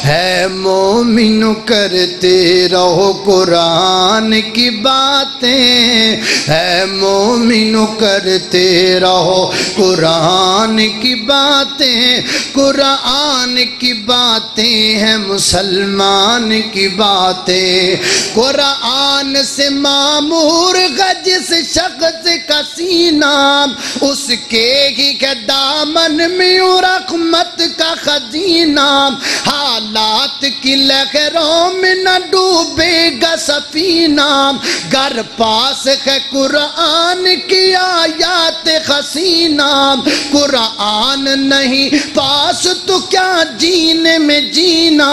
ہے مومنو کرتے رہو قرآن کی باتیں، ہے مومنو کرتے رہو قرآن کی باتیں، قرآن کی باتیں ہیں مسلمان کی باتیں، قرآن سے معمور ہے جس شخص کا سینہ، اس کے ہی کہ دامن میں رحمت کا خزینہ، حالات کی لہروں میں نہ ڈوبے گا سفینہ، گر پاس ہے قرآن کی آیات حسینہ، قرآن نہیں پاس تو کیا جینے میں جینا،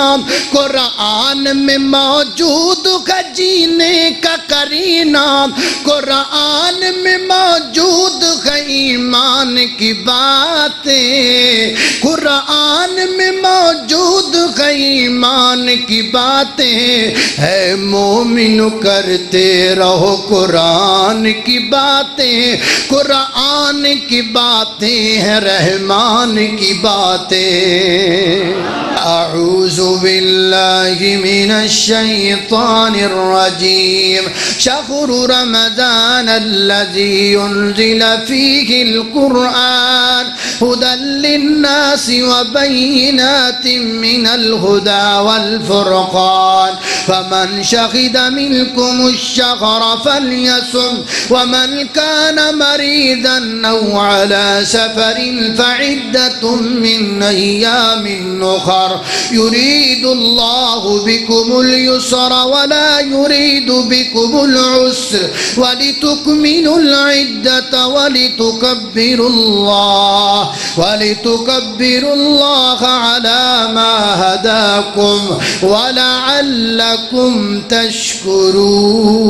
قرآن میں موجود ہے جینے کا کرینہ، قرآن میں موجود ہے ایمان کی باتیں، قرآن میں موجود ہے ایمان کی باتیں، ہے مومنو کرتے رہو قرآن کی باتیں، قرآن کی باتیں ہیں رحمان کی باتیں۔ اعوذ باللہ من الشیطان الرجیم، شہر رمضان الذی انزل فیہ القرآن ہدی للناس وبینات من الہدی والفرقان، فمن شہد منکم الشہر فلیصم، ومن کان مریضا او علی سفر فعدۃ من ایام اخر، يريد الله بكم اليسر ولا يريد بكم العسر ولتكملوا العدة ولتكبروا الله على ما هداكم ولعلكم تشكرون۔